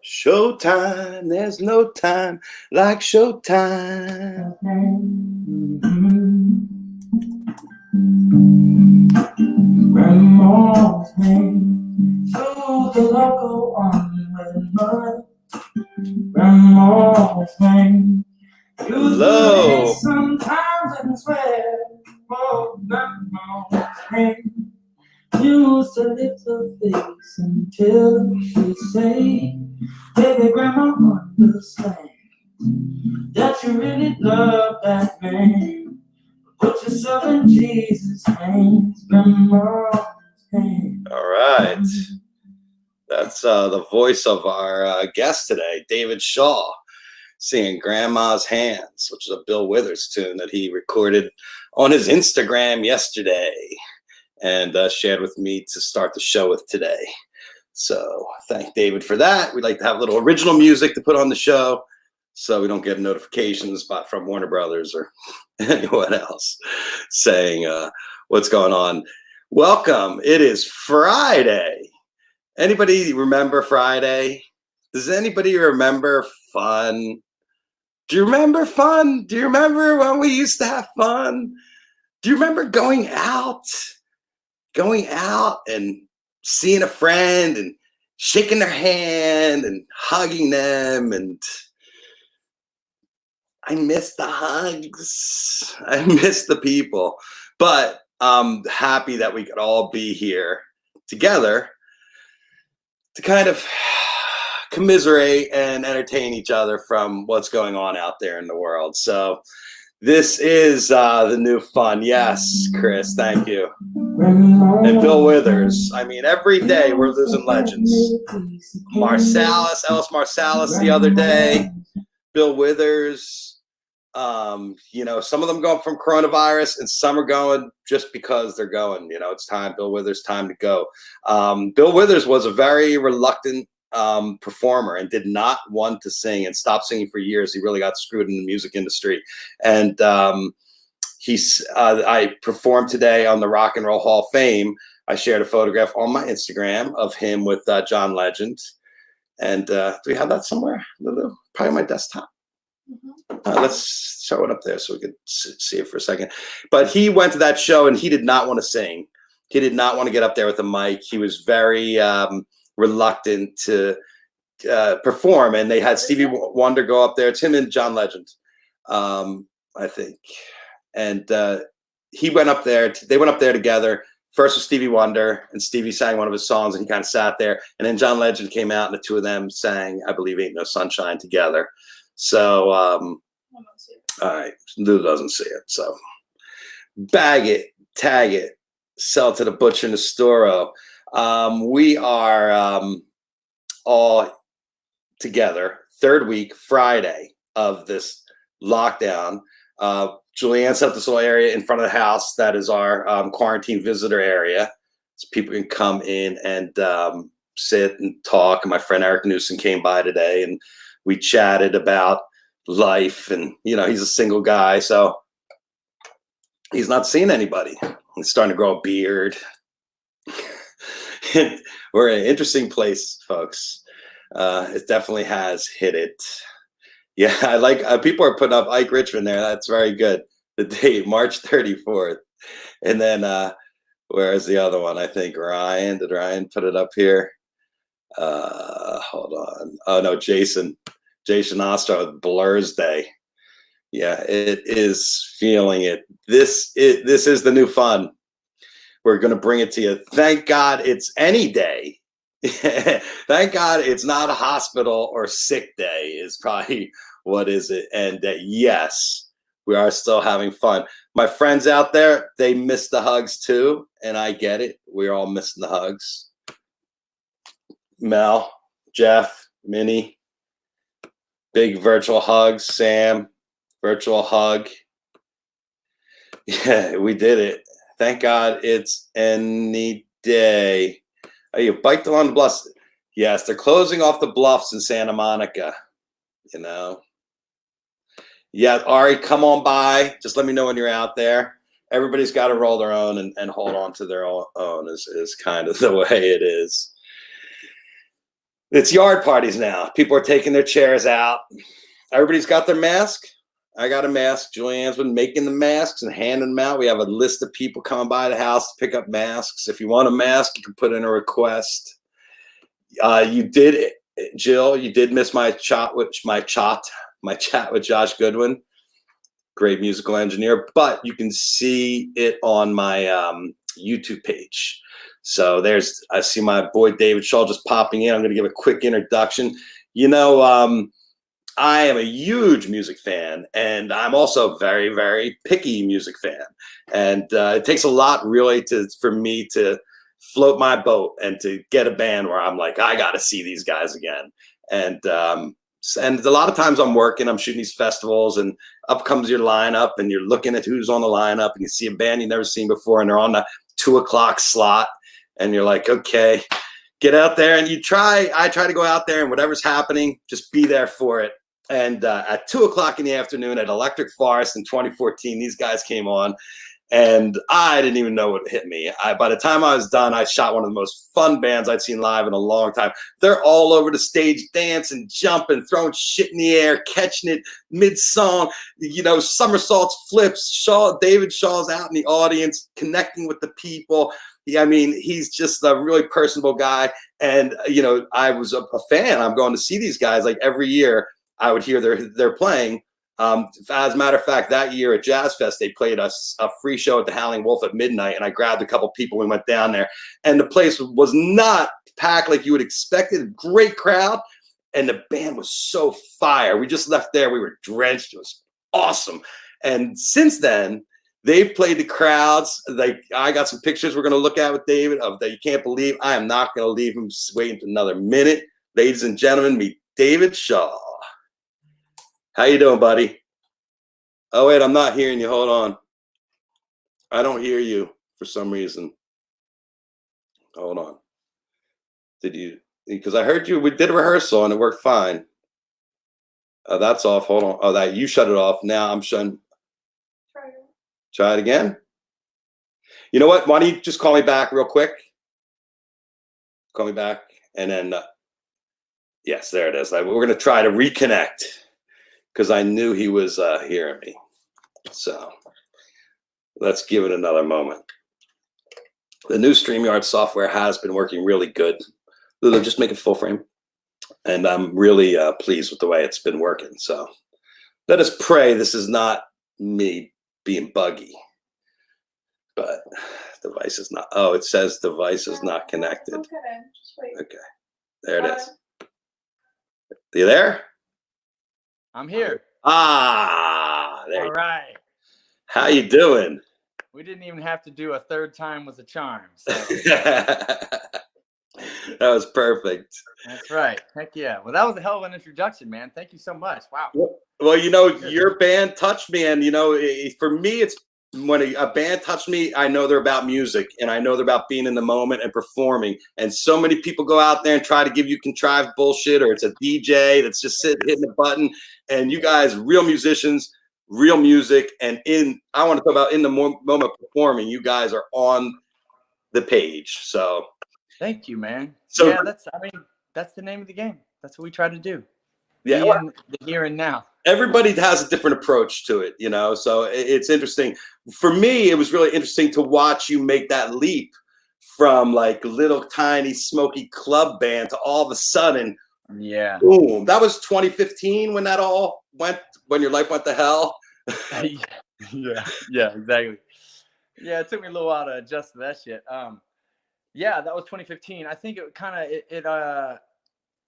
Showtime, there's no time like showtime. Grandma's name, so the love go on with mine. Grandma's name, Hello. sometimes and swear. Oh, grandma's name, used to lift her face until she'd say, baby, grandma understands that you really love that man. Put yourself in Jesus' hands, grandma's hands. All right. That's the voice of our guest today, David Shaw, singing Grandma's Hands, which is a Bill Withers tune that he recorded on his Instagram yesterday and shared with me to start the show with today. So thank David for that. We'd like to have a little original music to put on the show so we don't get notifications from Warner Brothers or anyone else saying what's going on. Welcome. It is Friday. Anybody remember Friday? Does anybody remember fun? Do you remember fun? Do you remember when we used to have fun? Do you remember going out and seeing a friend and shaking their hand and hugging them? And I miss the hugs. I miss the people. But I'm happy that we could all be here together to kind of commiserate and entertain each other from what's going on out there in the world. So this is the new fun. Yes, Chris, thank you. And Bill Withers. I mean, every day we're losing legends. Ellis Marsalis the other day, Bill Withers. Some of them going from coronavirus and some are going just because they're going. It's time. Bill Withers, time to go. Bill Withers was a very reluctant performer and did not want to sing and stopped singing for years. He really got screwed in the music industry. And I performed today on the Rock and Roll Hall of Fame. I shared a photograph on my Instagram of him with John Legend. And do we have that somewhere, Lulu? Probably my desktop. Let's show it up there so we could see it for a second. But he went to that show and he did not want to sing. He did not want to get up there with a mic. He was very reluctant to perform. And they had Stevie Wonder go up there. It's him and John Legend, I think. And he went up there. They went up there together. First was Stevie Wonder, and Stevie sang one of his songs, and he kind of sat there. And then John Legend came out, and the two of them sang, I believe, Ain't No Sunshine together. So, all right, Lou doesn't see it. So, bag it, tag it, sell to the butcher in the store. We are all together, third week, Friday of this lockdown. Julianne set up this little area in front of the house that is our quarantine visitor area. So people can come in and sit and talk. And my friend Eric Newsom came by today and we chatted about life. And, he's a single guy, so he's not seeing anybody. He's starting to grow a beard. We're in an interesting place, folks. It definitely has hit it. Yeah, I like people are putting up Ike Richmond there. That's very good. The date, March 34th. And then where is the other one? I think Ryan. Did Ryan put it up here? Hold on. Oh no, Jason Ostro, Blur's Day. Yeah, it is feeling it. This is the new fun. We're gonna bring it to you. Thank God it's any day. Thank God it's not a hospital or sick day is probably what is it. And yes, we are still having fun. My friends out there, they miss the hugs too. And I get it. We're all missing the hugs. Mel, Jeff, Minnie, big virtual hugs. Sam, virtual hug. Yeah, we did it. Thank God it's any day. Oh, you biked along the bluffs. Yes, they're closing off the bluffs in Santa Monica. Yeah, Ari, come on by. Just let me know when you're out there. Everybody's got to roll their own and hold on to their own is kind of the way it is. It's yard parties now. People are taking their chairs out. Everybody's got their mask. I got a mask. Julianne's been making the masks and handing them out. We have a list of people coming by the house to pick up masks. If you want a mask, you can put in a request. You did, Jill. You did miss my chat with Josh Goodwin, great musical engineer. But you can see it on my YouTube page. So I see my boy David Shaw just popping in. I'm going to give a quick introduction. You know, I am a huge music fan, and I'm also a very, very picky music fan. And it takes a lot really for me to float my boat and to get a band where I'm like, I got to see these guys again. And a lot of times I'm working, I'm shooting these festivals, and up comes your lineup, and you're looking at who's on the lineup, and you see a band you've never seen before, and they're on the 2 o'clock slot, and you're like, okay, get out there. And I try to go out there, and whatever's happening, just be there for it. And at 2 o'clock in the afternoon at Electric Forest in 2014, these guys came on, and I didn't even know what hit me. By the time I was done, I shot one of the most fun bands I'd seen live in a long time. They're all over the stage, dancing, jumping, throwing shit in the air, catching it mid-song, you know, somersaults, flips. David Shaw's out in the audience, connecting with the people. I mean, he's just a really personable guy. And, you know, I was a fan. I'm going to see these guys like every year. I would hear they're playing. As a matter of fact, that year at Jazz Fest, they played us a free show at the Howling Wolf at midnight, and I grabbed a couple people. We went down there, and the place was not packed like you would expect it. Great crowd, and the band was so fire. We just left there. We were drenched. It was awesome. And since then, they've played the crowds. Like, I got some pictures we're going to look at with David of that you can't believe. I am not going to leave him waiting for another minute. Ladies and gentlemen, meet David Shaw. How you doing, buddy? Oh, wait, I'm not hearing you. Hold on. I don't hear you for some reason. Hold on. Because I heard you, we did a rehearsal and it worked fine. That's off. Hold on. Oh, you shut it off. Now I'm shutting. Try it again. You know what? Why don't you just call me back real quick? Call me back. And then, yes, there it is. We're going to try to reconnect, because I knew he was hearing me. So let's give it another moment. The new StreamYard software has been working really good. Lulu, just make it full frame. And I'm really pleased with the way it's been working. So let us pray this is not me being buggy. But device is not. Oh, it says device is not connected. Okay, just wait. Okay, there it is. You there? I'm here. Ah, there. All right. How you doing? We didn't even have to do a third time was a charm. So That was perfect. that's right. Heck yeah. Well, that was a hell of an introduction, man. Thank you so much. Wow. Well, you know, your band touched me, and you know, for me, it's when a band touched me, I know they're about music, and I know they're about being in the moment and performing. And so many people go out there and try to give you contrived bullshit, or it's a DJ that's just hitting a button. And you guys, real musicians, real music, and I want to talk about in the moment performing. You guys are on the page. So thank you, man. So yeah, that's the name of the game. That's what we try to do. Yeah, Be in the here and now. Everybody has a different approach to it, you know, so it's interesting. For me, it was really interesting to watch you make that leap from like little tiny smoky club band to all of a sudden, yeah, boom. That was 2015 when that all went, when your life went to hell. yeah, exactly. Yeah, it took me a little while to adjust to that shit. Yeah, that was 2015. I think it kind of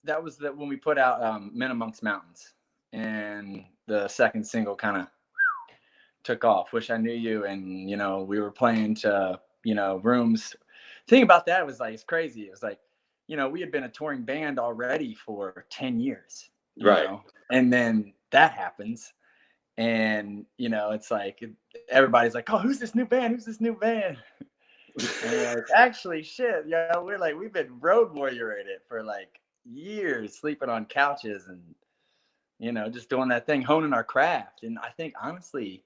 that was when we put out Men Amongst Mountains, and the second single kind of took off. Wish I Knew You, and you know, we were playing to, you know, rooms. The thing about that was like, it's crazy. It was like, you know, we had been a touring band already for 10 years, Right? Know? And then that happens, and you know, it's like everybody's like, oh, who's this new band? Who's this new band? And like, actually, shit, yeah, we've been road warrioring it for like years, sleeping on couches and, you know, just doing that thing, honing our craft. And I think honestly,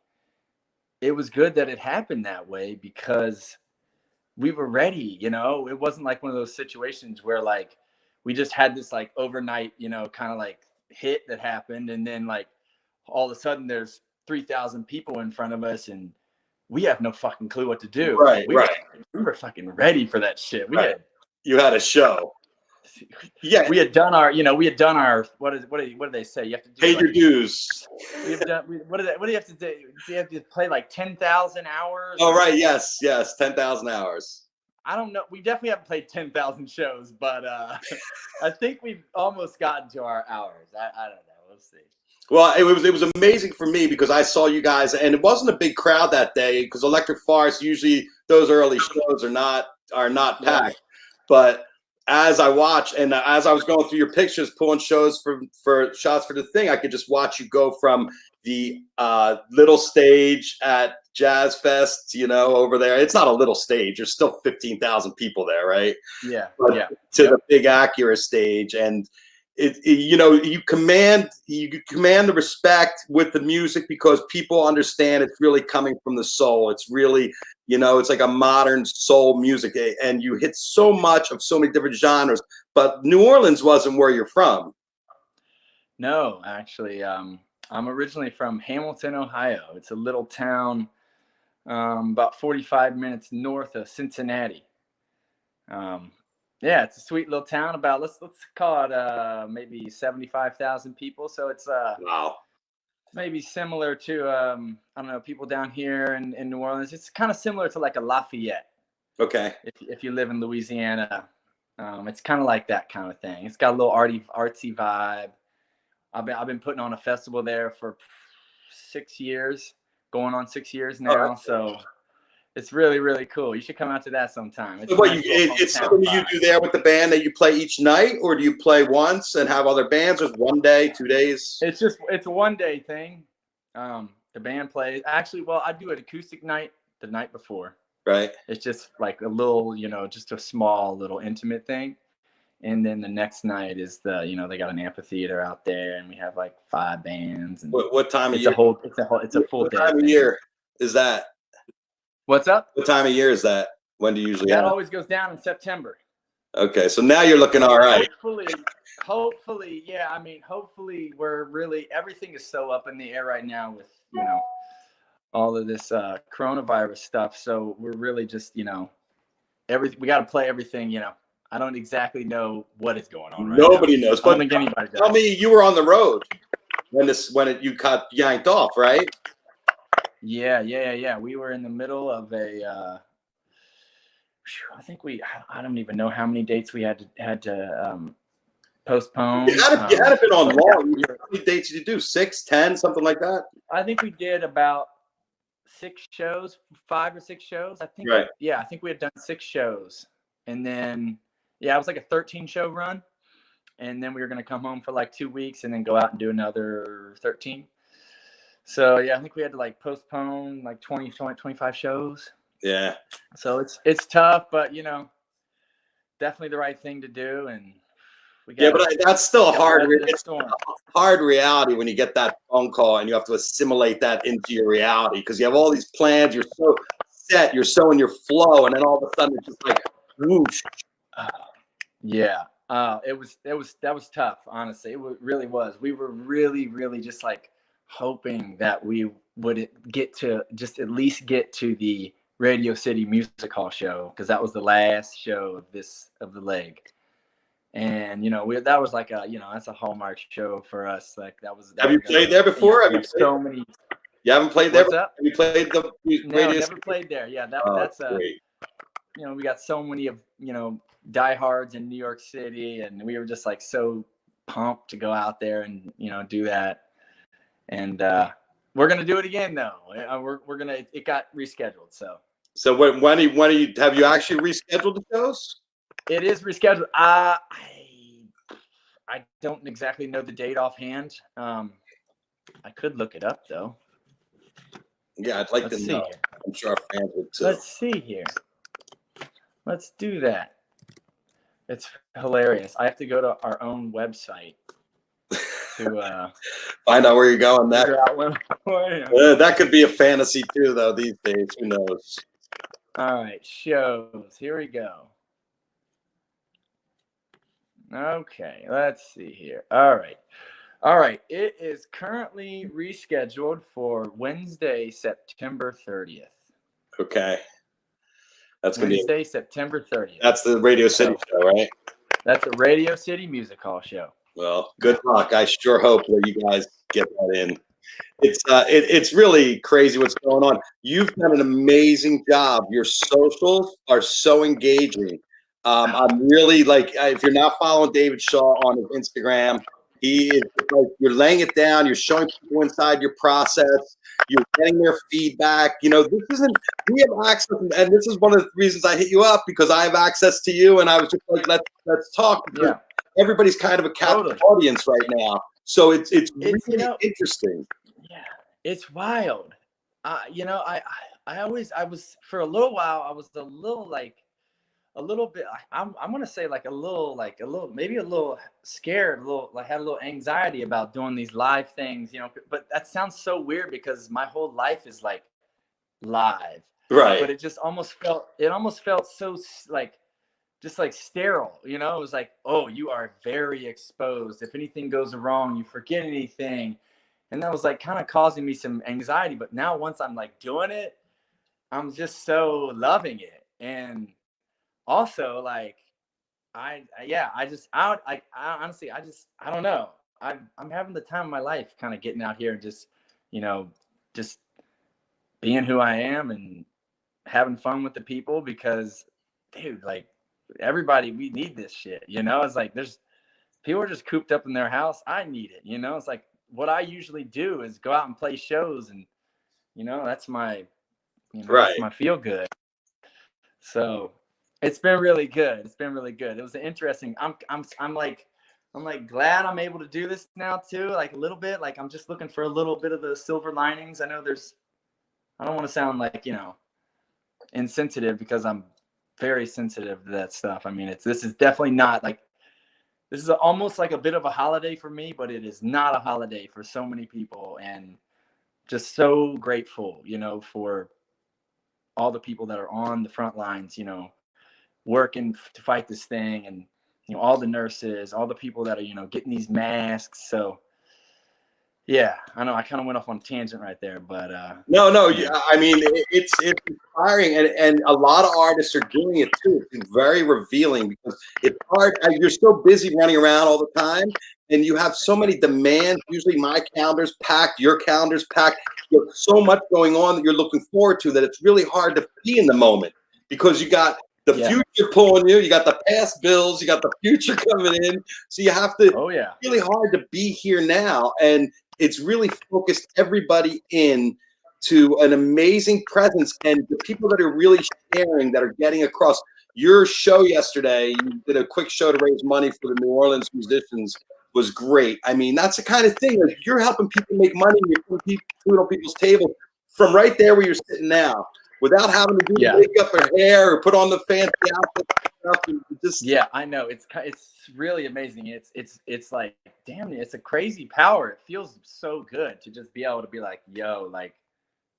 it was good that it happened that way, because we were ready. You know, it wasn't like one of those situations where like we just had this like overnight, you know, kind of like hit that happened. And then like all of a sudden there's 3,000 people in front of us and we have no fucking clue what to do. Right, we right. were fucking ready for that shit. You had a show. Yeah, we had done our, what do they say? You have to do paid your dues. We have done. What do you have to do? Do you have to play like 10,000 hours? Oh, right. Yes. 10,000 hours. I don't know. We definitely haven't played 10,000 shows, but I think we've almost gotten to our hours. I don't know. We'll see. Well, it was amazing for me because I saw you guys, and it wasn't a big crowd that day because Electric Forest, usually those early shows are not packed. But as I watched and as I was going through your pictures, pulling shows for shots for the thing, I could just watch you go from the little stage at Jazz Fest, you know, over there. It's not a little stage. There's still 15,000 people there, right? Yeah. To the big Acura stage. And you know, you command the respect with the music because people understand it's really coming from the soul. It's really, you know, it's like a modern soul music, and you hit so much of so many different genres. But New Orleans wasn't where you're from. No, actually, I'm originally from Hamilton, Ohio. It's a little town about 45 minutes north of Cincinnati. Yeah, it's a sweet little town. About let's call it maybe 75,000 people. So it's Wow. Maybe similar to I don't know, people down here in New Orleans. It's kind of similar to like a Lafayette. Okay. If you live in Louisiana, it's kind of like that kind of thing. It's got a little artsy vibe. I've been putting on a festival there for 6 years, going on 6 years now. Right. So it's really, really cool. You should come out to that sometime. It's, it's something you do there with the band that you play each night, or do you play once and have other bands? Or is 1 day, 2 days? It's a 1 day thing. The band plays. Actually, well, I do an acoustic night the night before. Right. It's just like a little, you know, just a small little intimate thing. And then the next night is they got an amphitheater out there, and we have like 5 bands. And what time of year? It's a full day. What time of year is that? What's up? What time of year is that? When do you usually have? That always goes down in September. Okay, so now you're looking all right. Hopefully, yeah. I mean, hopefully everything is so up in the air right now with, you know, all of this coronavirus stuff. So we're really just, you know, we got to play everything, you know. I don't exactly know what is going on right Nobody now. knows. I don't think anybody does. Tell me, you were on the road when you got yanked off, right? Yeah. We were in the middle of a. I don't even know how many dates we had to postpone. You hadn't been on long. How many dates did you do? 6, 10, something like that? I think we did about 6 shows, 5 or 6 shows. I think. Right. Yeah, I think we had done 6 shows, and then it was like a 13-show run, and then we were gonna come home for like 2 weeks, and then go out and do another 13. So yeah, I think we had to like postpone like 25 shows. Yeah. So it's tough, but you know, definitely the right thing to do. And but that's still it's a hard reality when you get that phone call and you have to assimilate that into your reality because you have all these plans. You're so set, you're so in your flow, and then all of a sudden it's just like whoosh. That was tough. Honestly, really was. We were really, really just like hoping that we would at least get to the Radio City Music Hall show, because that was the last show of the leg. And you know, that was like that's a hallmark show for us. Like have you played there before? So many. You haven't played there? What's up? Have you played the No, never played there. Yeah, that's great. You know, we got so many of, you know, diehards in New York City, and we were just like so pumped to go out there and, you know, do that. And we're gonna do it again though. It got rescheduled. So when have you actually rescheduled the shows? It is rescheduled. I don't exactly know the date offhand. I could look it up though. Yeah, I'd like to know. I'm sure our fans would too. Let's see here. Let's do that. It's hilarious. I have to go to our own website to find out where you're going next. That could be a fantasy too, though, these days. Who knows? All right, shows. Here we go. Okay, let's see here. All right. It is currently rescheduled for Wednesday, September 30th. Okay. That's gonna be Wednesday, September 30th. that's the Radio City show, right? That's a Radio City Music Hall show. Well, good luck. I sure hope that you guys get that in. It's really crazy what's going on. You've done an amazing job. Your socials are so engaging. I'm really like, if you're not following David Shaw on his Instagram, he is like, you're laying it down. You're showing people inside your process. You're getting their feedback. You know, this isn't. We have access, and this is one of the reasons I hit you up, because I have access to you. And I was just like, let's talk. Yeah. Everybody's kind of a captive audience right now, so it's really interesting. Yeah, it's wild. You know, I was for a little while. I was a little bit. I'm gonna say like a little, maybe a little scared, had a little anxiety about doing these live things. You know, but that sounds so weird because my whole life is like live, right? But it almost felt so like. Just like sterile, you know, it was like, oh, you are very exposed. If anything goes wrong, you forget anything. And that was like kind of causing me some anxiety. But now once I'm like doing it, I'm just so loving it. And also like, I honestly, I don't know. I'm having the time of my life kind of getting out here and just, you know, just being who I am and having fun with the people because, dude, like, everybody, we need this shit, you know. It's like there's people are just cooped up in their house. I need it, you know. It's like what I usually do is go out and play shows, and you know that's my, that's my feel good. So it's been really good. It was an interesting. I'm like glad I'm able to do this now too. Like a little bit. Like I'm just looking for a little bit of the silver linings. I know I don't want to sound like, you know, insensitive because I'm very sensitive to that stuff. I mean, this is definitely not like, this is almost like a bit of a holiday for me, but it is not a holiday for so many people, and just so grateful, you know, for all the people that are on the front lines, you know, working to fight this thing, and you know, all the nurses, all the people that are, you know, getting these masks. So yeah, I know I kind of went off on a tangent right there, but no, yeah. I mean, it's inspiring, and a lot of artists are doing it too. It's very revealing because it's hard. You're so busy running around all the time, and you have so many demands. Usually, my calendar's packed, your calendar's packed. You have so much going on that you're looking forward to that it's really hard to be in the moment because you got the future pulling you, you got the past bills, you got the future coming in, so you have to. Oh yeah, really hard to be here now, and it's really focused everybody in to an amazing presence, and the people that are really sharing, that are getting across. Your show yesterday, you did a quick show to raise money for the New Orleans musicians, was great. I mean, that's the kind of thing, like you're helping people make money, you're putting food on people's tables from right there where you're sitting now, without having to do makeup or hair or put on the fancy outfit. Just I know it's really amazing. It's like, damn it, it's a crazy power. It feels so good to just be able to be like, yo, like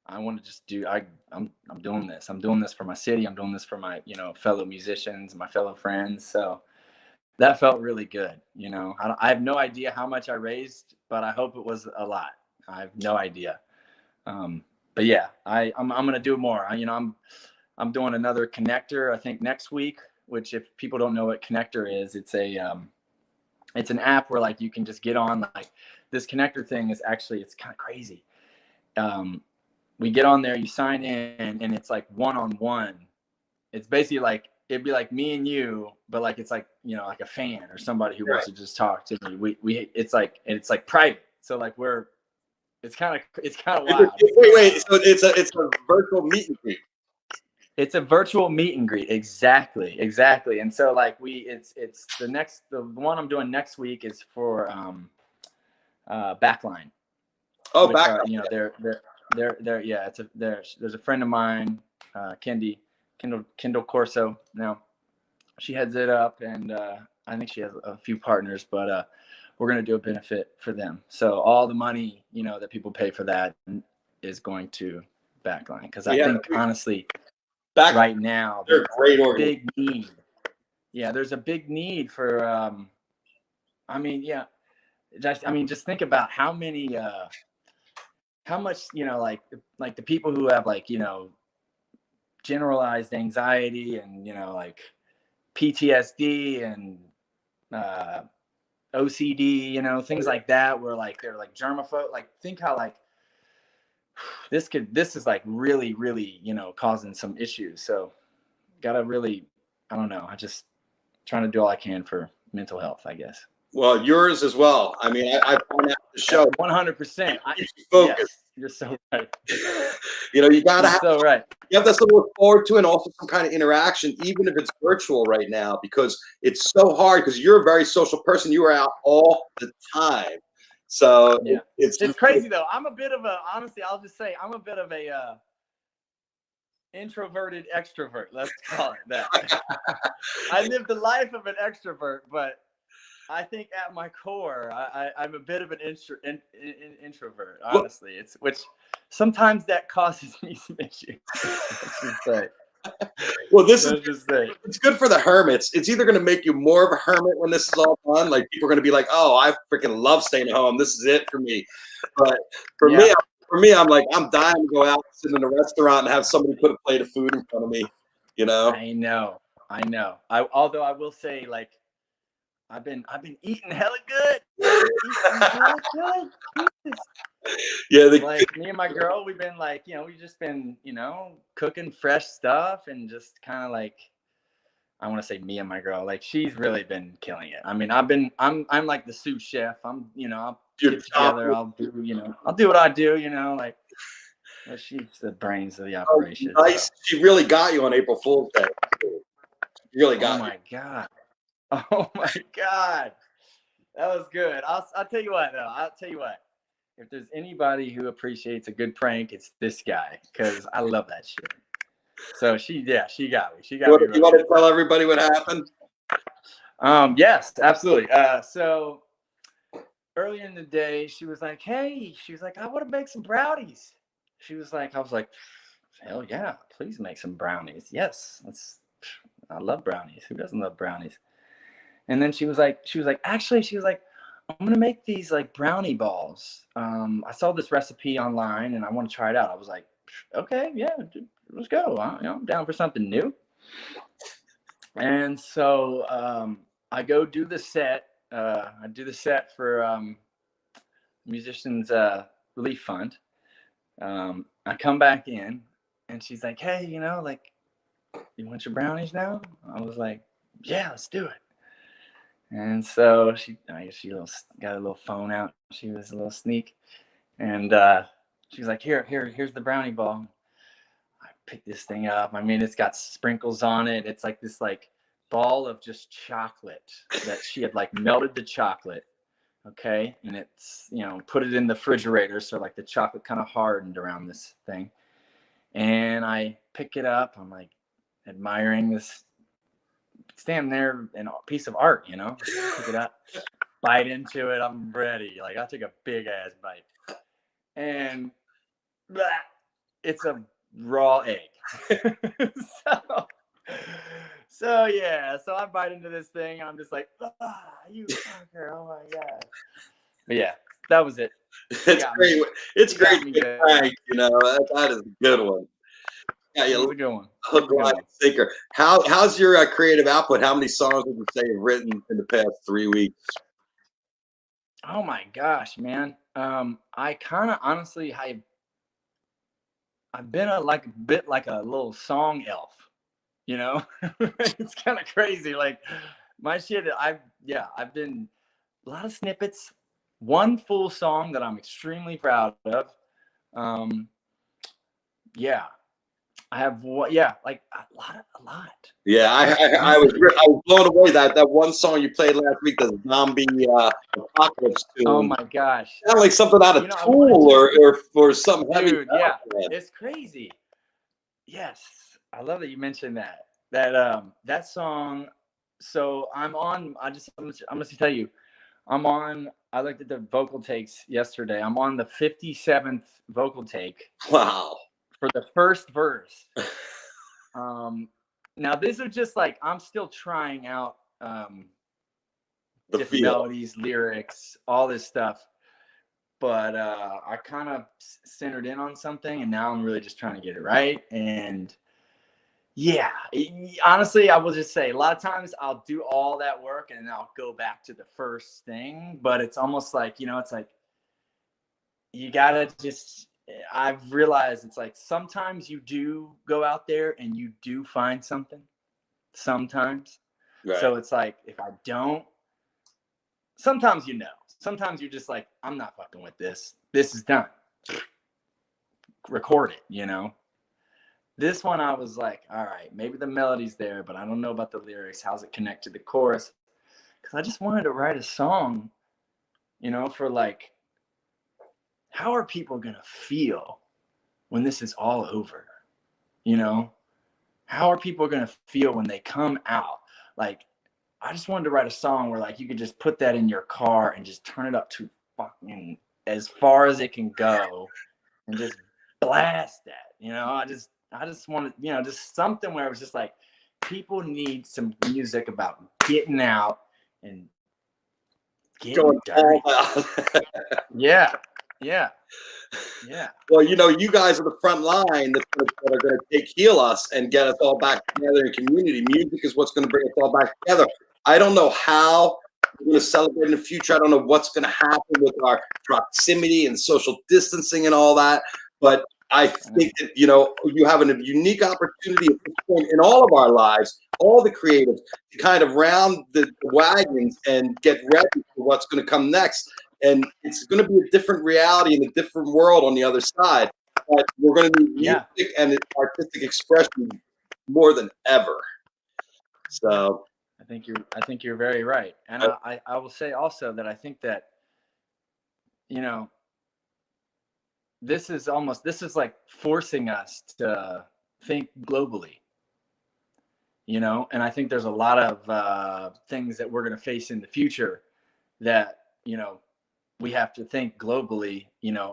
I want to just do. I'm doing this. I'm doing this for my city. I'm doing this for my, you know, fellow musicians, my fellow friends. So that felt really good. You know, I have no idea how much I raised, but I hope it was a lot. I have no idea. But yeah, I'm gonna do more. You know, I'm doing another connector, I think next week, which if people don't know what connector is, it's an app where like you can just get on. Like this connector thing is actually, it's kind of crazy. We get on there, you sign in, and it's like one-on-one. It's basically like, it'd be like me and you, but like, it's like, you know, like a fan or somebody who wants to just talk to me. It's like private. So like it's kind of wild. Wait. So it's a virtual meet and greet. It's a virtual meet and greet. Exactly. And so like it's the one I'm doing next week is for Backline. Oh, Backline. You know, they're there's a friend of mine, Kendall Corso. Now she heads it up, and I think she has a few partners, but we're going to do a benefit for them. So all the money, you know, that people pay for that is going to Backline. Because I think, honestly, right now, they're a great big need. Yeah, there's a big need for I mean, yeah. Just think about how many, how much, like the people who have like, generalized anxiety and, like PTSD and OCD, things like that, where like they're like germaphobe. Like think how like this is like really, really, causing some issues. So gotta really, I don't know. I just trying to do all I can for mental health, I guess. Well, yours as well. I mean, I found out the show 100%. focus. Yes, you're so right. You gotta You're have so right. you have this to look forward to, and also some kind of interaction, even if it's virtual right now, because it's so hard. Because you're a very social person, you are out all the time. So Yeah, it's crazy though. I'm a bit of a honestly. I'll just say I'm a bit of a introverted extrovert. Let's call it that. I live the life of an extrovert, but I think at my core, I'm a bit of an introvert. Honestly, which sometimes that causes me some issues. Let's just say. Well, it's good for the hermits. It's either going to make you more of a hermit when this is all done. Like people are going to be like, "Oh, I freaking love staying at home. This is it for me." But for me, I'm like, I'm dying to go out, sit in a restaurant, and have somebody put a plate of food in front of me. I know. Although I will say, like, I've been eating hella good. Yeah, like me and my girl, we've been like, we've just been, cooking fresh stuff and just kind of like, I want to say me and my girl, like she's really been killing it. I mean, I'm like the sous chef. I'll get together. I'll do what I do, like, but she's the brains of the operation. Nice. So. She really got you on April Fool's Day. She really got you. Oh my God. That was good. I'll tell you what, though. I'll tell you what. If there's anybody who appreciates a good prank, it's this guy, because I love that shit. So she got me. You want to tell everybody what happened? Yes, absolutely. So earlier in the day, she was like, "Hey," she was like, "I want to make some brownies." I was like, "Hell yeah, please make some brownies." Yes, I love brownies. Who doesn't love brownies? And then she was like, actually, I'm gonna make these like brownie balls. I saw this recipe online and I want to try it out. I was like, okay, yeah, let's go. I'm down for something new. And so I go do the set. I do the set for Musicians Relief Fund. I come back in and she's like, hey, like, you want your brownies now? I was like, yeah, let's do it. And so she got a little phone out. She was a little sneak, and she was like, here's the brownie ball. I picked this thing up. I mean, it's got sprinkles on it. It's like this like ball of just chocolate that she had like melted the chocolate. Okay, and it's put it in the refrigerator, so like the chocolate kind of hardened around this thing. And I pick it up. I'm like admiring this. Stand there in a piece of art, pick it up, bite into it. I'm ready. Like I took a big ass bite, and it's a raw egg. so I bite into this thing. I'm just like, you fucker! Oh my God! But yeah, that was it. It's great. It's great. Prank, that is a good one. Yeah, a good one. Hook, line, sinker. How's your creative output? How many songs would you say you've written in the past 3 weeks? Oh my gosh, man. I kind of honestly, I've been a bit like a little song elf, It's kind of crazy. Like my shit, I've been a lot of snippets, one full song that I'm extremely proud of. I have like a lot. Yeah, I was blown away that one song you played last week, the zombie apocalypse tune. Oh my gosh! Sounded like something out of Tool or something heavy. Dude, yeah, it's crazy. Yes, I love that you mentioned that. That song. So I'm gonna tell you, I looked at the vocal takes yesterday. I'm on the 57th vocal take. Wow. For the first verse. Now these are just like, I'm still trying out different feel. melodies, lyrics, all this stuff. But I kind of centered in on something, and now I'm really just trying to get it right. And yeah, honestly, I will just say a lot of times I'll do all that work and then I'll go back to the first thing. But it's almost like, it's like you gotta just, I've realized it's like sometimes you do go out there and you do find something sometimes. Right. So it's like, if I don't, sometimes sometimes you're just like, I'm not fucking with this. This is done. Record it, This one I was like, all right, maybe the melody's there, but I don't know about the lyrics. How's it connect to the chorus? Because I just wanted to write a song, for like, how are people going to feel when this is all over? How are people going to feel when they come out? Like, I just wanted to write a song where like you could just put that in your car and just turn it up to fucking as far as it can go and just blast that. I just wanted, just something where it was just like people need some music about getting out and getting dirty. Yeah. Well, you guys are the front line that are going to heal us and get us all back together in community. Music is what's going to bring us all back together. I don't know how we're going to celebrate in the future. I don't know what's going to happen with our proximity and social distancing and all that. But I think that, you have a unique opportunity at this point in all of our lives, all the creatives, to kind of round the wagons and get ready for what's going to come next. And it's going to be a different reality and a different world on the other side. But we're going to need music and artistic expression more than ever. So I think you're very right. And I will say also that I think that, this is like forcing us to think globally, and I think there's a lot of things that we're going to face in the future that, we have to think globally,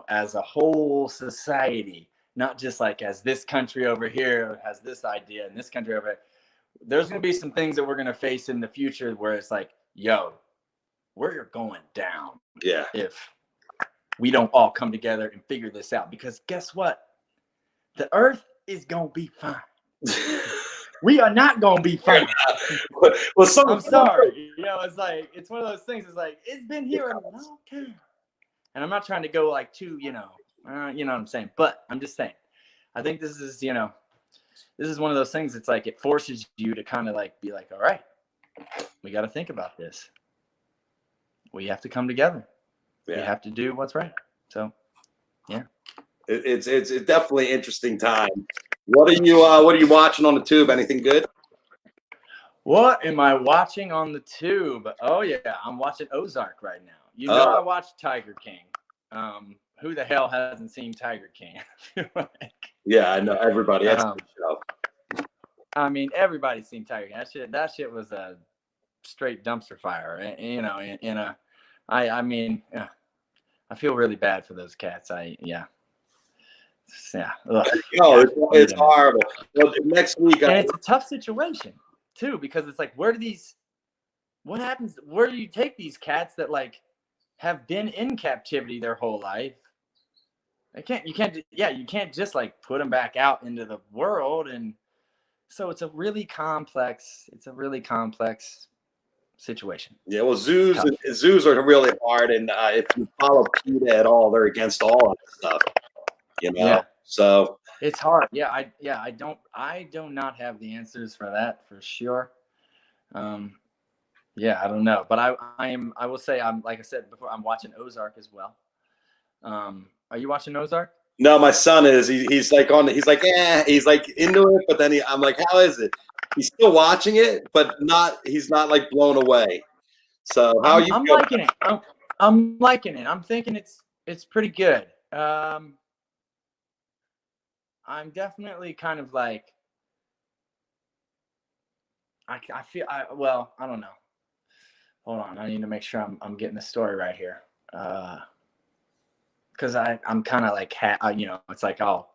as a whole society, not just like as this country over here has this idea and this country over here. There's going to be some things that we're going to face in the future where it's like, yo, we're going down. Yeah. If we don't all come together and figure this out, because guess what? The earth is going to be fine. We are not going to be fine. Well, I'm sorry. It's like, it's one of those things. It's like, it's been here a long time. And I'm not trying to go like too, you know what I'm saying? But I'm just saying, I think this is, this is one of those things. It's like, it forces you to kind of like, be like, all right, we got to think about this. We have to come together. Yeah. We have to do what's right. So, yeah. It's definitely interesting time. What are you watching on the tube? Anything good? What am I watching on the tube? Oh yeah, I'm watching Ozark right now. I watched Tiger King. Who the hell hasn't seen Tiger King? Yeah, I know everybody. That's a good show. I mean, everybody's seen Tiger King. That shit was a straight dumpster fire. I mean, I feel really bad for those cats. Yeah. No, it's horrible. Well, next week, and it's a tough situation too, because it's like, what happens? Where do you take these cats that like have been in captivity their whole life? You can't just like put them back out into the world. And so it's a really complex situation. Yeah, well, zoos are really hard, and if you follow PETA at all, they're against all of that stuff. Yeah. So it's hard. I do not have the answers for that for sure. Yeah, I don't know, but I will say, like I said before, I'm watching Ozark as well. Are you watching Ozark? No, my son is. He's like he's like into it, but then I'm like, how is it? He's still watching it, but he's not like blown away. So how are you? I'm liking it. I'm liking it. I'm thinking it's pretty good. I'm definitely kind of like, I don't know. Hold on, I need to make sure I'm getting the story right here. Because I'm kind of like, it's like I'll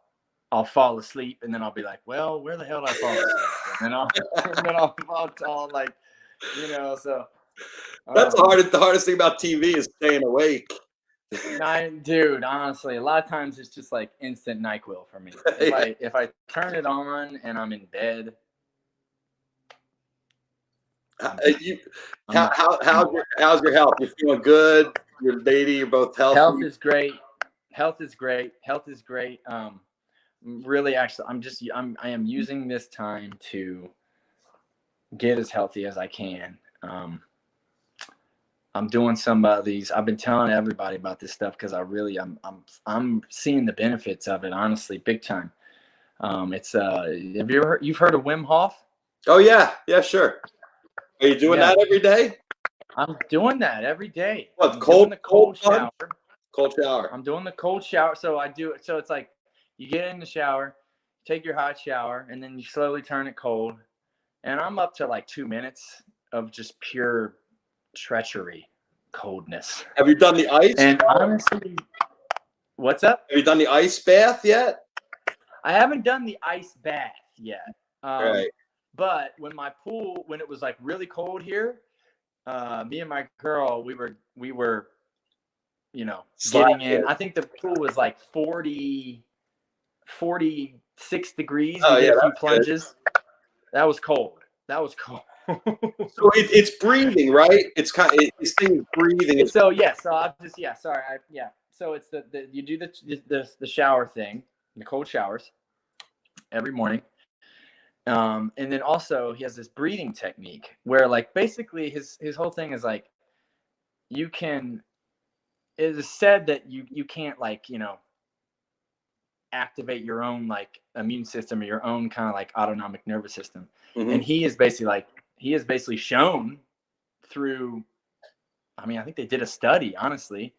fall asleep and then I'll be like, well, where the hell did I fall asleep? And then I'll fall like, so That's the hardest thing about TV is staying awake. Dude, honestly, a lot of times it's just like instant NyQuil for me. If I turn it on and I'm in bed. How's your health? You feeling good? Your lady, you're both healthy. Health is great. Really, actually, I am using this time to get as healthy as I can. I'm doing some of these. I've been telling everybody about this stuff because I'm seeing the benefits of it, honestly, big time. You've heard of Wim Hof? Oh yeah, sure. Are you doing that every day? I'm doing that every day. What, I'm cold doing the cold shower. Cold shower. I'm doing the cold shower. So it's like you get in the shower, take your hot shower, and then you slowly turn it cold. And I'm up to like 2 minutes of just pure treachery, coldness. Have you done the ice? And honestly, what's up? Have you done the ice bath yet? I haven't done the ice bath yet. Right. But when it was like really cold here, me and my girl, we were, getting in. I think the pool was like 46 degrees. We did a few plunges. Good. That was cold. So it's breathing, right? It's this thing is breathing. So it's you do the shower thing, the cold showers every morning. And then also he has this breathing technique where like basically his whole thing is like it is said that you can't like, activate your own like immune system or your own kind of like autonomic nervous system. Mm-hmm. And he is basically shown through, I think they did a study, honestly,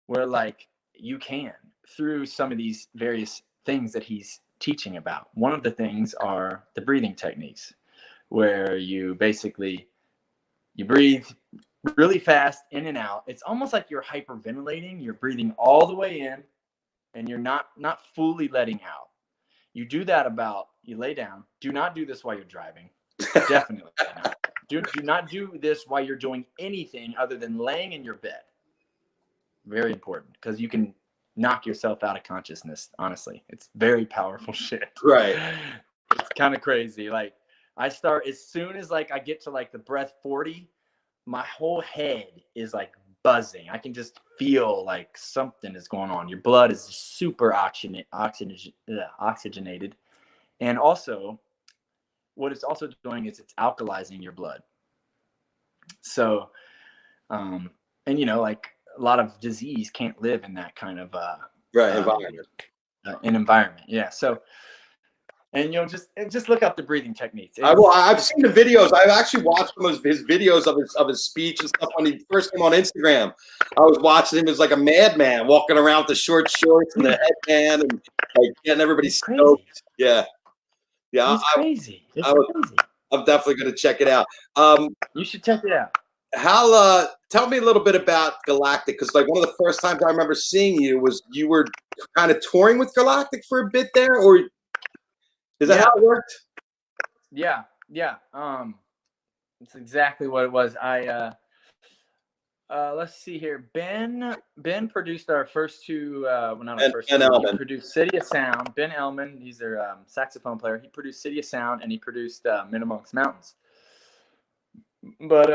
where like you can through some of these various things that he's teaching about. One of the things are the breathing techniques where you breathe really fast in and out. It's almost like you're hyperventilating. You're breathing all the way in and you're not fully letting out. You do that you lay down. Do not do this while you're driving. Definitely not. Do not do this while you're doing anything other than laying in your bed. Very important, because you can knock yourself out of consciousness. Honestly, it's very powerful shit. Right. It's kind of crazy. Like I start as soon as like I get to like the breath 40, my whole head is like buzzing. I can just feel like something is going on. Your blood is super oxygenated. And also, what it's also doing is it's alkalizing your blood. So, and like a lot of disease can't live in that kind of environment. Yeah. So, and just look up the breathing techniques. I've seen the videos. I've actually watched some of his videos of his speech and stuff when he first came on Instagram. I was watching him as like a madman walking around with the short shorts and the headband and like getting everybody stoked. Yeah. It's crazy. I'm definitely going to check it out. You should check it out. Tell me a little bit about Galactic, because like one of the first times I remember seeing you was you were kind of touring with Galactic for a bit there, or is that how it worked? Yeah. It's exactly what it was. Let's see here. Ben produced our first two. He produced City of Sound. Ben Ellman, he's their saxophone player. He produced City of Sound, and he produced Men Amongst Mountains. But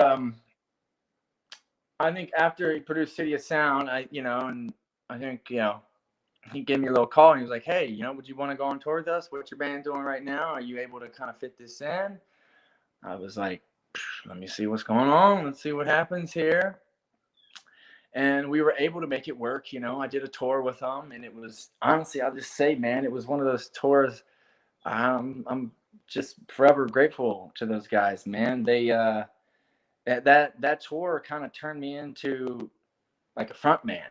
I think after he produced City of Sound, he gave me a little call and he was like, "Hey, would you want to go on tour with us? What's your band doing right now? Are you able to kind of fit this in?" I was like, "Let me see what's going on. Let's see what happens here." And we were able to make it work. I did a tour with them, and it was, honestly, I'll just say, man, it was one of those tours. I'm just forever grateful to those guys, man. They that tour kind of turned me into like a front man.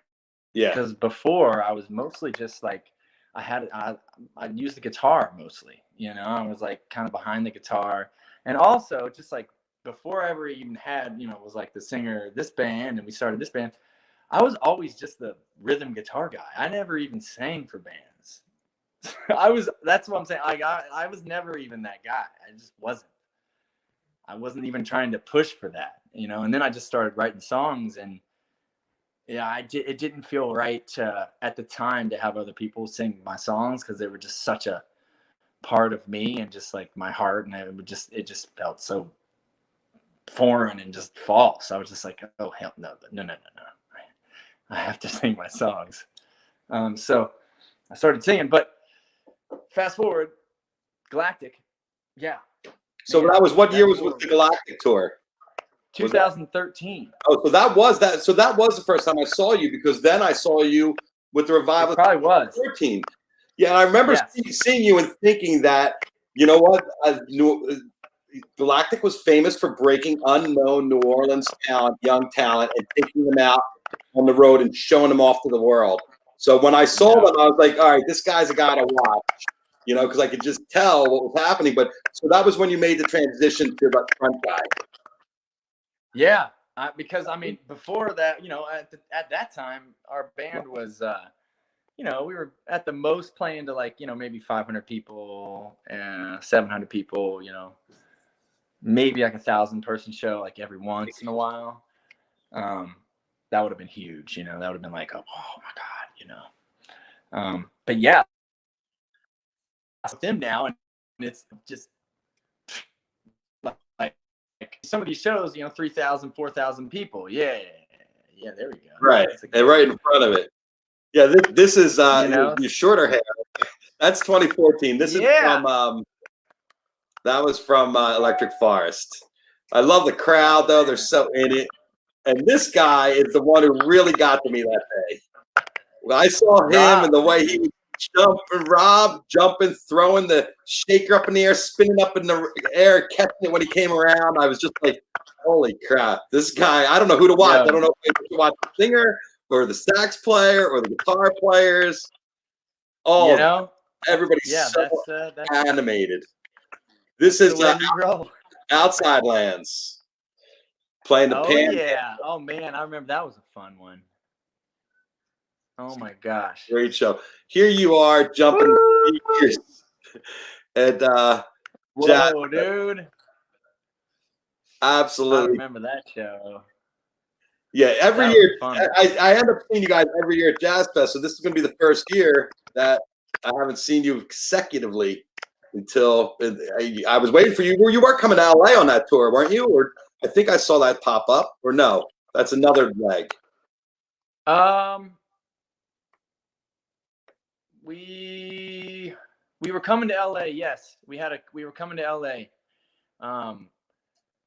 Yeah. Because before I was mostly just like I used the guitar mostly. I was like kind of behind the guitar, and also just like before I ever even had was like the singer this band, and we started this band. I was always just the rhythm guitar guy. I never even sang for bands. That's what I'm saying. I was never even that guy. I just wasn't. I wasn't even trying to push for that, you know. And then I just started writing songs, and yeah, it didn't feel right at the time to have other people sing my songs, because they were just such a part of me and just like my heart, and it just felt so foreign and just false. I was just like, oh hell no. I have to sing my songs. So I started singing, but fast forward, Galactic, yeah. So Man, that was what year was forward. the Galactic tour? 2013. Oh, so that was that. So that was the first time I saw you, because then I saw you with the Revivalist. Probably was 14. Yeah, and I remember seeing you and thinking that, you know what, Galactic was famous for breaking unknown New Orleans talent, young talent, and taking them out on the road and showing them off to the world. So when I saw them, I was like, all right, this guy's a guy to watch, you know, because I could just tell what was happening. But so that was when you made the transition to the front guy. Yeah, because I mean, before that, you know, at that time, our band was, you know, we were at the most playing to like, you know, maybe 500 people, 700 people, you know, maybe like 1,000-person show like every once in a while. That would have been huge, you know. That would have been like, oh my God, you know. But yeah, with them now, and it's just like some of these shows, you know, 3,000, 4,000 people. Yeah, there we go. Right, and right in front of it. Yeah, this is you know, your shorter hair. That's 2014. This is from that was from Electric Forest. I love the crowd though; they're so in it. And this guy is the one who really got to me that day. When I saw him and the way he was jumping, throwing the shaker up in the air, spinning up in the air, catching it when he came around. I was just like, holy crap, this guy, I don't know who to watch. I don't know if I should watch the singer or the sax player or the guitar players. Oh, you know, everybody's so animated. This is Outside Lands. Playing the pan. Yeah. Oh man, I remember that was a fun one. Oh my gosh. Great show. Here you are jumping and whoa, dude. Absolutely. I remember that show. Yeah, every year I end up seeing you guys every year at Jazz Fest. So this is gonna be the first year that I haven't seen you consecutively until I was waiting for you. You were coming to LA on that tour, weren't you? Or I think I saw that pop up, or no? That's another leg. We were coming to LA. Yes, we were coming to LA.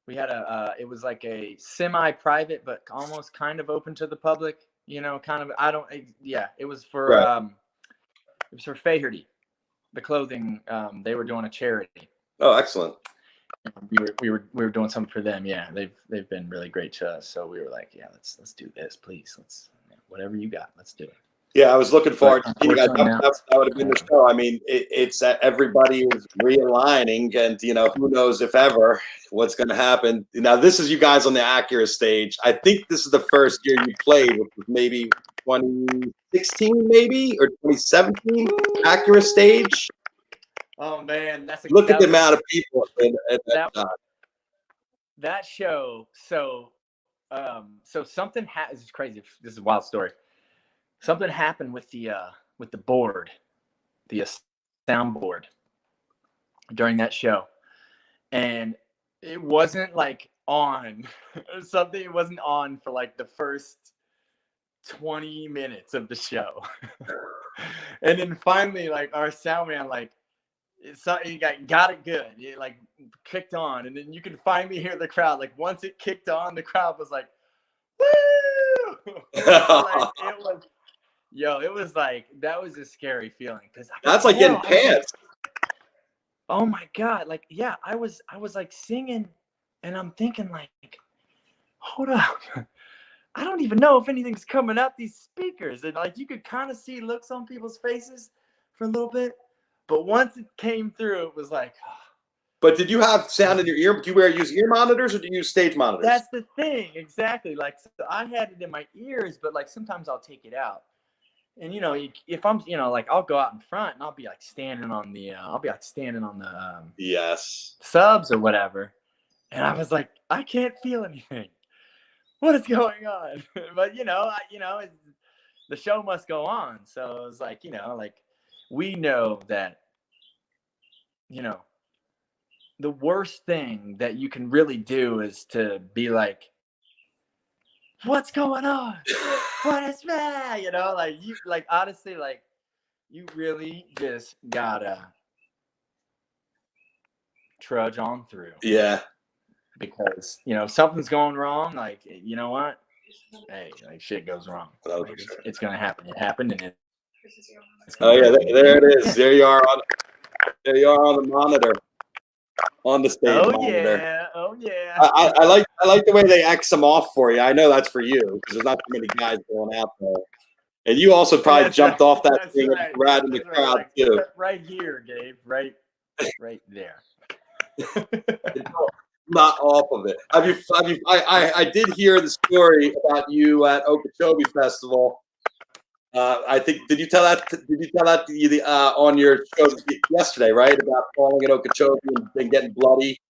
We had it was like a semi-private, but almost kind of open to the public. You know, kind of. It was for it was for Faherty, the clothing. They were doing a charity. Oh, excellent. We were doing something for them. Yeah, they've been really great to us. So we were like, yeah, let's do this, please. Whatever you got, let's do it. Yeah, I was looking forward to seeing you guys. That would have been the show. I mean, it's that everybody is realigning, and you know, who knows if ever what's going to happen. Now, this is you guys on the Acura Stage. I think this is the first year you played, which was maybe 2016, maybe, or 2017 Acura Stage. Oh man, look at the amount of people that show. So something this is crazy. This is a wild story. Something happened with the board, the soundboard during that show, and it wasn't like on or something. It wasn't on for like the first 20 minutes of the show, and then finally, like our sound man, like he got it good. It like kicked on, and then you could finally hear the crowd. Like once it kicked on, the crowd was like, "Woo!" Like, it was. Yo, it was like, that was a scary feeling, because that's like getting pants. Oh my God. Like, yeah, I was like singing, and I'm thinking like, hold up. I don't even know if anything's coming out these speakers. And like, you could kind of see looks on people's faces for a little bit. But once it came through, it was like, oh. But did you have sound in your ear? Do you use ear monitors, or do you use stage monitors? That's the thing. Exactly. Like, so I had it in my ears, but like sometimes I'll take it out. And you know, if I'm, you know, like I'll go out in front and I'll be like standing on the, yes, subs or whatever, And I was like, I can't feel anything. What is going on? But the show must go on. So it was like, like we know that, the worst thing that you can really do is to be like, what's going on? What is that? Like honestly, like you really just gotta trudge on through. Yeah. Because, something's going wrong. Like, you know what? Hey, like shit goes wrong. Oh, Like, sure. it's going to happen. It happened. And Oh yeah, there it is. There you are on the monitor. On the stage monitor. Yeah. Oh yeah. I like the way they X them off for you. I know that's for you because there's not too many guys going out there. And you also probably jumped off that thing and ran in the crowd like, too. Right here, Gabe. Right there. Not off of it. I did hear the story about you at Okeechobee Festival. I think did you tell that on your show yesterday, right? About falling at Okeechobee and getting bloody.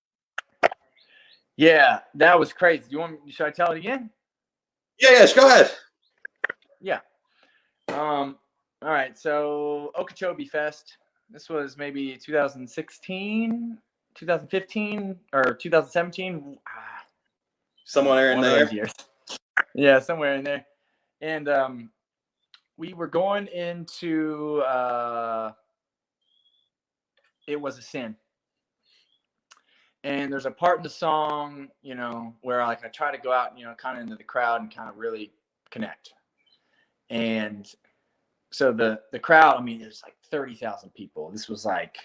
Yeah, that was crazy. Should I tell it again? Yeah, go ahead. Yeah. All right. So Okeechobee Fest. This was maybe 2016, 2015, or 2017. Somewhere in there. Years. Yeah, somewhere in there. And we were going into It Was a Sin. And there's a part in the song, where like I try to go out, kind of into the crowd and kind of really connect. And so the crowd, I mean, there's like 30,000 people. This was like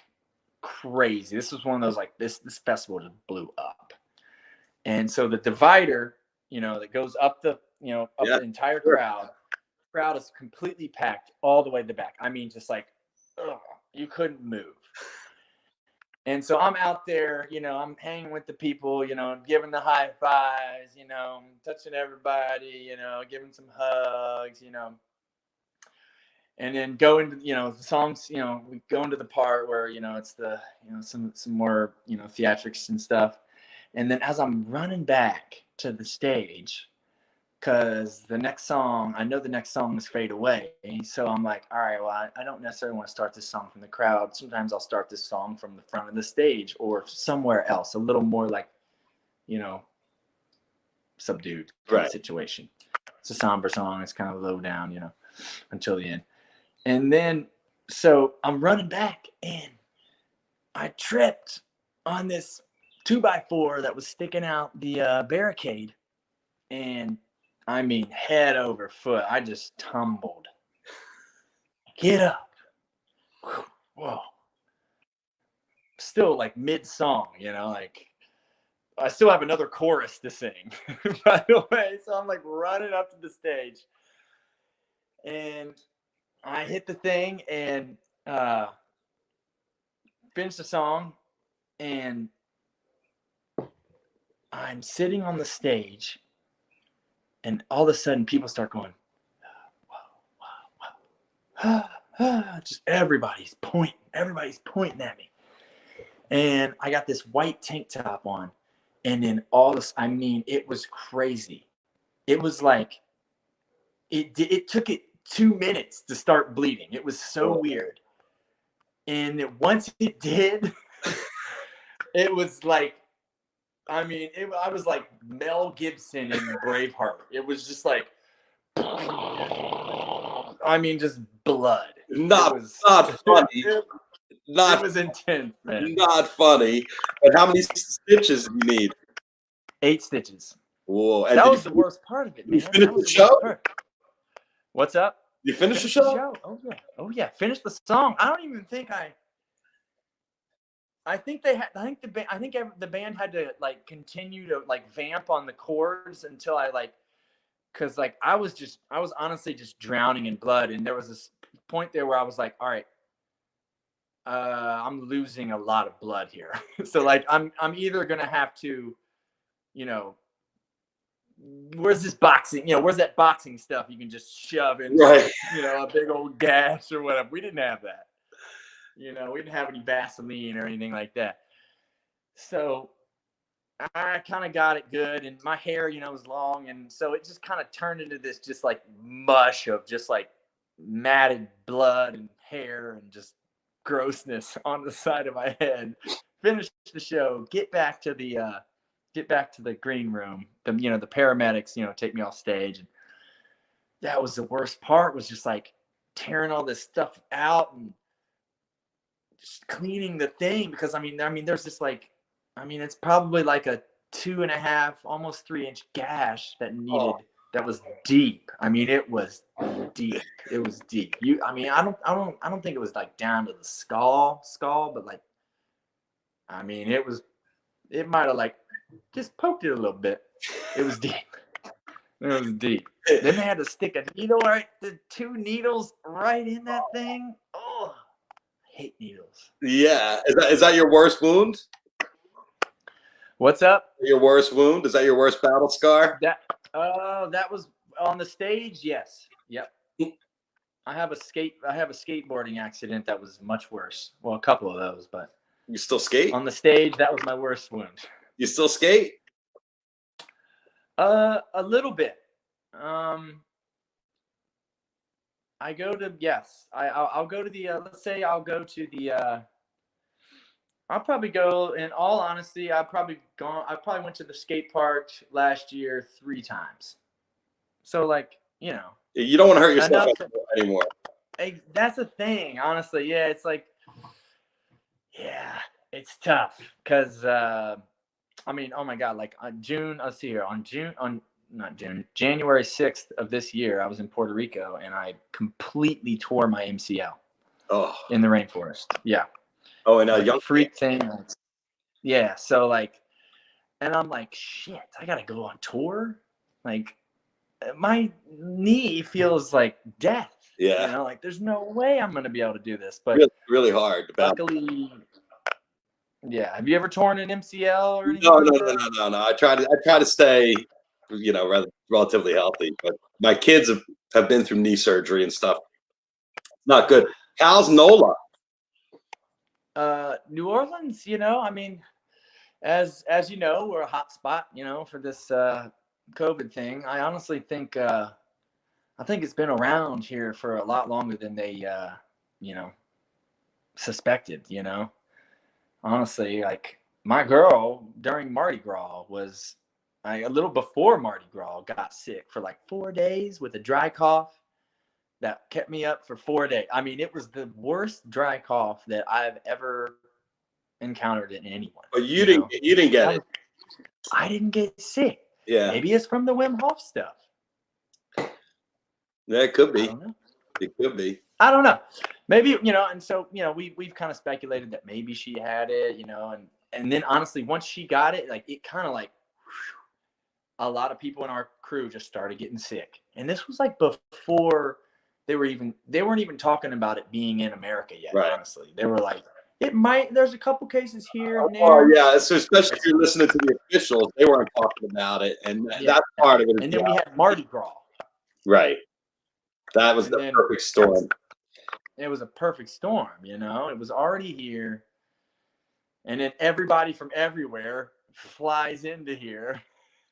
crazy. This was one of those like this festival just blew up. And so the divider, that goes up the the entire crowd is completely packed all the way to the back. I mean, just like you couldn't move. And so I'm out there, I'm hanging with the people, giving the high fives, touching everybody, giving some hugs, and then go into, the songs, we go into the part where, it's the, some more, theatrics and stuff. And then as I'm running back to the stage, because I know the next song is Fade Away. So I'm like, all right, well, I don't necessarily want to start this song from the crowd. Sometimes I'll start this song from the front of the stage or somewhere else, a little more like, subdued kind of situation. It's a somber song. It's kind of low down, until the end. And then, so I'm running back and I tripped on this 2x4 that was sticking out the barricade. And I mean, head over foot. I just tumbled. Get up. Whoa. Still like mid-song, like I still have another chorus to sing, by the way. So I'm like running up to the stage. And I hit the thing and finished the song. And I'm sitting on the stage. And all of a sudden, people start going, wow. Just everybody's pointing at me. And I got this white tank top on. And then all this, I mean, it was crazy. It was like, it took it 2 minutes to start bleeding. It was so weird. And once it did, it was like, I mean, I was like Mel Gibson in Braveheart. It was just like, I mean, just blood. Not funny. It was intense, man. Not funny. But how many stitches do you need? 8 stitches. Whoa. And that was the worst part of it, man. You finished the show? What's up? You finished the show? Oh yeah. Finished the song. I don't even think I think the band had to like continue to like vamp on the chords until I like, cause like I was honestly just drowning in blood. And there was this point there where I was like, all right, I'm losing a lot of blood here. So like, I'm either going to have to, where's this boxing, where's that boxing stuff you can just shove in, right. A big old gash or whatever. We didn't have that. We didn't have any Vaseline or anything like that. So I kind of got it good, and my hair, was long, and so it just kind of turned into this just like mush of just like matted blood and hair and just grossness on the side of my head. Finish the show, get back to the green room. The paramedics, take me off stage, and that was the worst part. Was just like tearing all this stuff out and just cleaning the thing, because I mean, there's this like, it's probably like a 2.5, almost 3-inch gash that was deep. It was deep. It was deep. I don't think it was like down to the skull, but like, it might have like just poked it a little bit. It was deep. It was deep. Then they had to stick a needle, right? The 2 needles right in that thing. Oh, I hate needles. Yeah. Is that your worst wound? What's up? Your worst wound? Is that your worst battle scar? That was on the stage. Yes. Yep. I have a skateboarding accident that was much worse. Well, a couple of those, but You still skate? on the stage, that was my worst wound. You still skate? A little bit. I go to I'll go to the let's say I'll go to the I'll probably go, in all honesty, I probably went to the skate park last year 3 times. So like, You don't want to hurt yourself anymore. That's the thing, honestly. Yeah, it's like, yeah, it's tough because oh my God, like on January 6th of this year, I was in Puerto Rico and I completely tore my MCL in the rainforest. Yeah. Oh, and like a freak thing. Yeah. So like, and I'm like, shit, I gotta go on tour. Like, my knee feels like death. Yeah. Like there's no way I'm gonna be able to do this. But really, really hard. Luckily, yeah. Have you ever torn an MCL or anything? No. I try to stay, relatively healthy. But my kids have been through knee surgery and stuff. Not good. How's NOLA? New Orleans, as you know, we're a hot spot, for this COVID thing. I honestly think it's been around here for a lot longer than they suspected. Honestly, like my girl during Mardi Gras was a little before Mardi Gras got sick for like 4 days with a dry cough that kept me up for 4 days. It was the worst dry cough that I've ever encountered in anyone. But you didn't get it. I didn't get sick. Yeah. Maybe it's from the Wim Hof stuff. Yeah, it could be. I don't know. It could be. I don't know. Maybe, and so, we've kind of speculated that maybe she had it, and then honestly, once she got it, like it kind of like a lot of people in our crew just started getting sick. And this was like before they weren't even talking about it being in America yet. Right. Honestly, they were like, there's a couple cases here and there. Oh yeah, so especially if you're listening to the officials, they weren't talking about it, and that's part of it. And then we had Mardi Gras. Right. That was the perfect storm. It was a perfect storm, It was already here, and then everybody from everywhere flies into here.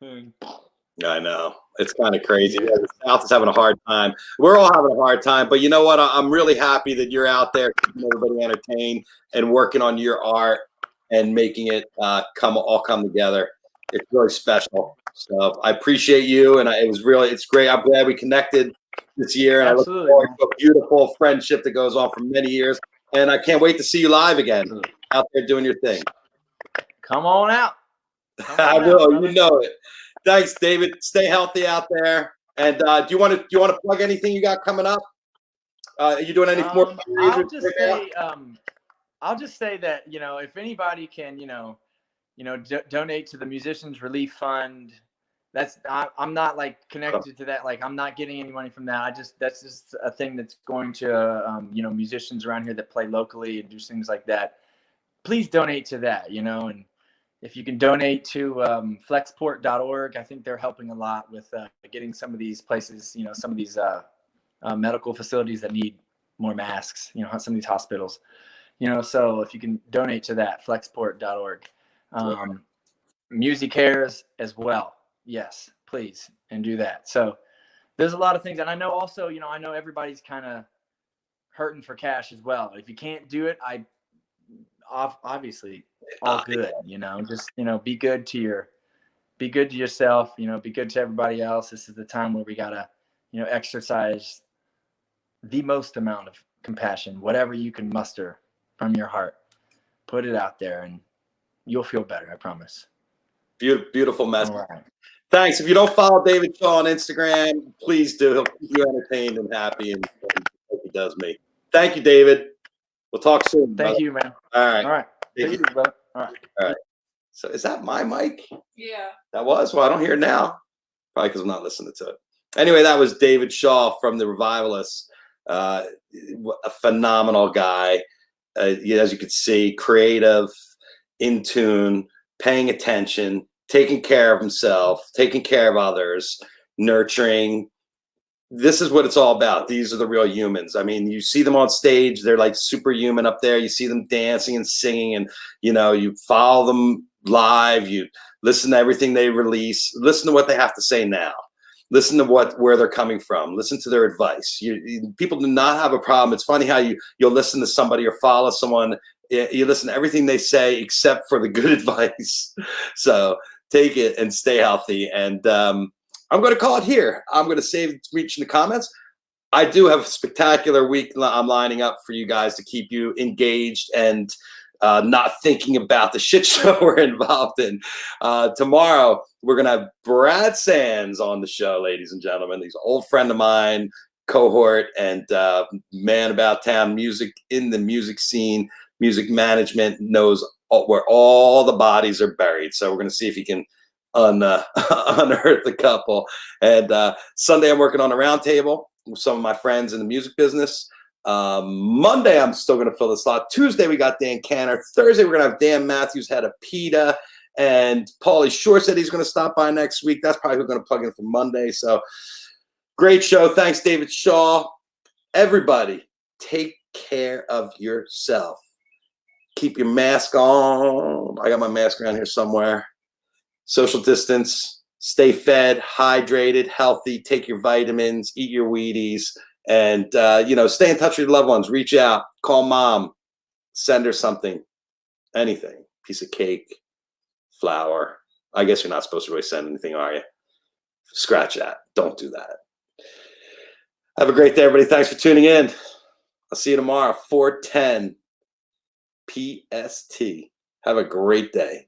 I know. It's kind of crazy. Yeah, the South is having a hard time. We're all having a hard time. But you know what? I'm really happy that you're out there keeping everybody entertained and working on your art and making it all come together. It's really special. So I appreciate you. And it's great. I'm glad we connected this year. And Absolutely. I look forward to a beautiful friendship that goes on for many years. And I can't wait to see you live again. Absolutely. Out there doing your thing. Come on out. I will. You know it. Thanks, David. Stay healthy out there. And do you want to plug anything you got coming up? Are you doing any more? I'll just say that if anybody can donate to the Musicians Relief Fund. I'm not like connected to that. Like I'm not getting any money from that. That's just a thing that's going to musicians around here that play locally and do things like that. Please donate to that. And if you can donate to FlexPortorg, I think they're helping a lot with getting some of these places, some of these medical facilities that need more masks, some of these hospitals, so if you can donate to that, FlexPort.org. music cares as well. Yes, please, and do that. So there's a lot of things, and I know also, I know everybody's kind of hurting for cash as well. If you can't do it, obviously all good. Just be good to yourself. Be good to everybody else. This is the time where we gotta exercise the most amount of compassion, whatever you can muster from your heart. Put it out there, and you'll feel better. I promise. Beautiful message. All right. Thanks. If you don't follow David Shaw on Instagram, please do. He'll keep you entertained and happy, and like he does me. Thank you, David. We'll talk soon. Thank you, man. All right. All right. Take it easy, brother. All right. So is that my mic? Yeah. That was? Well, I don't hear it now. Probably because I'm not listening to it. Anyway, that was David Shaw from the Revivalists. A phenomenal guy. As you can see, creative, in tune, paying attention, taking care of himself, taking care of others, nurturing. This is what it's all about. These are the real humans. I mean, you see them on stage, they're like superhuman up there. You see them dancing and singing, and you follow them live, you listen to everything they release, listen to what they have to say now, listen to where they're coming from, listen to their advice. People do not have a problem. It's funny how you'll listen to somebody or follow someone, you listen to everything they say except for the good advice. So take it and stay healthy. And I'm going to call it here. I'm going to save reaching the comments. I do have a spectacular week I'm lining up for you guys to keep you engaged and not thinking about the shit show we're involved in. Tomorrow, we're going to have Brad Sands on the show, ladies and gentlemen. He's an old friend of mine, cohort, and man about town, music in the music scene, music management, knows where all the bodies are buried. So we're going to see if he can unearth a couple. And Sunday, I'm working on a roundtable with some of my friends in the music business. Monday, I'm still going to fill the slot. Tuesday, we got Dan Canner. Thursday, we're going to have Dan Matthews, head of PETA. And Paulie Shore said he's going to stop by next week. That's probably who we're going to plug in for Monday. So great show. Thanks, David Shaw. Everybody, take care of yourself. Keep your mask on. I got my mask around here somewhere. Social distance. Stay fed, hydrated, healthy. Take your vitamins. Eat your Wheaties. And, stay in touch with your loved ones. Reach out. Call mom. Send her something. Anything. Piece of cake. Flour. I guess you're not supposed to really send anything, are you? Scratch that. Don't do that. Have a great day, everybody. Thanks for tuning in. I'll see you tomorrow, 4:10 PST. Have a great day.